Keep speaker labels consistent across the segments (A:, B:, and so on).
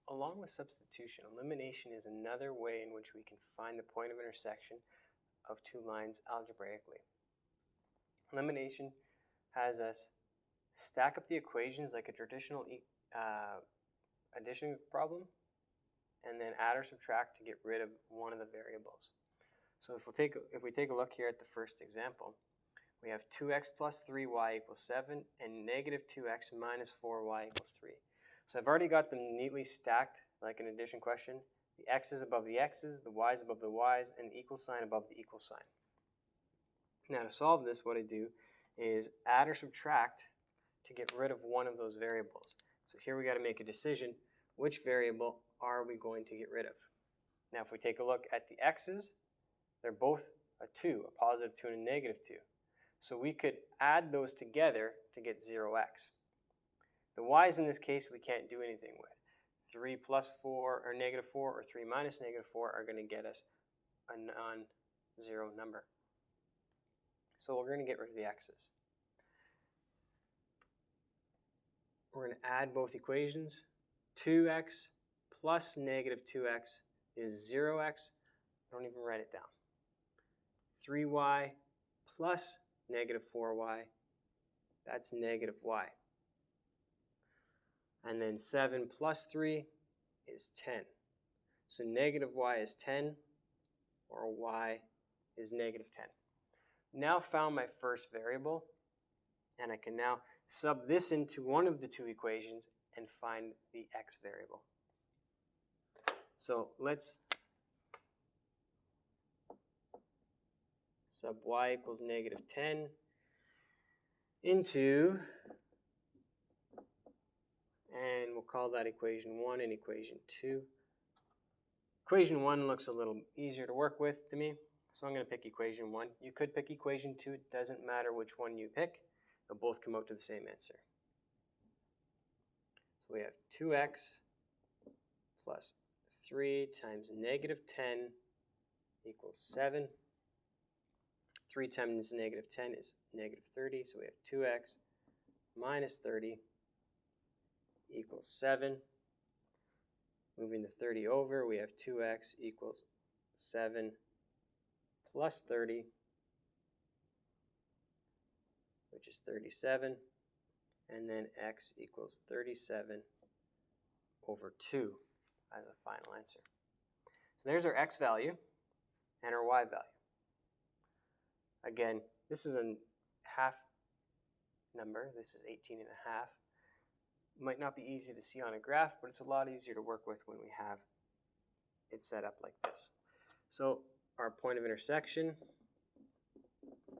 A: along with substitution, elimination is another way in which we can find the point of intersection of two lines algebraically. Elimination has us stack up the equations like a traditional addition problem, and then add or subtract to get rid of one of the variables. So if we take a look here at the first example, we have 2x plus 3y equals 7 and negative 2x minus 4y equals 3. So I've already got them neatly stacked like an addition question. The x's above the x's, the y's above the y's, and the equal sign above the equal sign. Now to solve this, what I do is add or subtract to get rid of one of those variables. So here we got to make a decision, which variable are we going to get rid of? Now if we take a look at the x's, they're both a 2, a positive 2 and a negative 2. So we could add those together to get 0x. The y's in this case we can't do anything with. 3 plus 4 or negative 4 or 3 minus negative 4 are going to get us a non-zero number. So we're going to get rid of the x's. We're going to add both equations. 2x plus negative 2x is 0x. Don't even write it down. 3y plus negative 4y, that's negative y. And then 7 plus 3 is 10. So negative y is 10, or y is negative 10. Now found my first variable, and I can now sub this into one of the two equations and find the x variable. So let's sub y equals negative 10 into, and we'll call that equation 1 and equation 2. Equation 1 looks a little easier to work with to me, so I'm going to pick equation 1. You could pick equation 2. It doesn't matter which one you pick. They'll both come out to the same answer. So we have 2x plus 3 times negative 10 equals 7. 3 times negative 10 is negative 30, so we have 2x minus 30 equals 7. Moving the 30 over, we have 2x equals 7 plus 30, which is 37, and then x equals 37 over 2 as a final answer. So there's our x value and our y value. Again, this is a half number. This is 18 and a half. Might not be easy to see on a graph, but it's a lot easier to work with when we have it set up like this. So our point of intersection,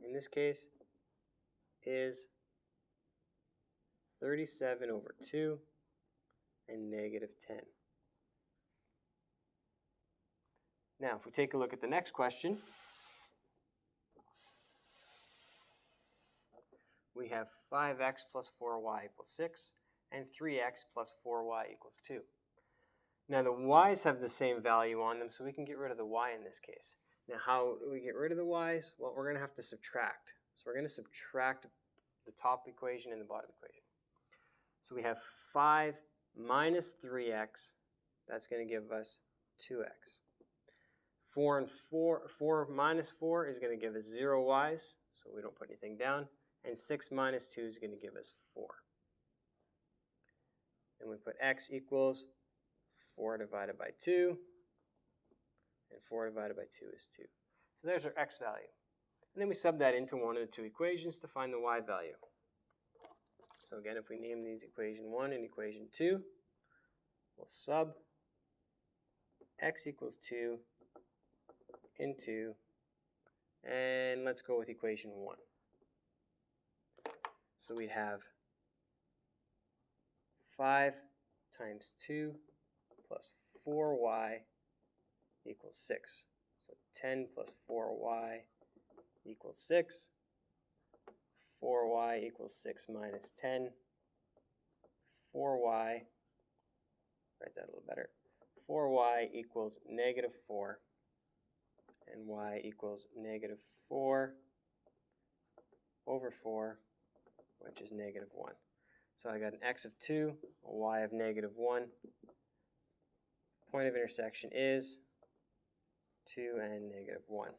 A: in this case, is 37 over 2 and negative 10. Now, if we take a look at the next question, we have 5x plus 4y equals 6 and 3x plus 4y equals 2. Now the y's have the same value on them, so we can get rid of the y in this case. Now how do we get rid of the y's? Well, we're going to have to subtract. So we're going to subtract the top equation and the bottom equation. So we have 5 minus 3x, that's going to give us 2x. 4 minus 4 is going to give us 0 y's, so we don't put anything down. And 6 minus 2 is going to give us 4. And we put x equals 4 divided by 2, and 4 divided by 2 is 2. So there's our x value. And then we sub that into one of the two equations to find the y value. So again, if we name these equation 1 and equation 2, we'll sub x equals 2 into, and let's go with equation 1. So we have 5 times 2 plus 4y equals 6. So 10 plus 4y equals 6. 4y equals 6 minus 10. 4y, write that a little better. 4y equals negative 4. And y equals negative 4 over 4, which is negative 1. So I got an x of 2, a y of negative 1. point of intersection is 2 and negative 1.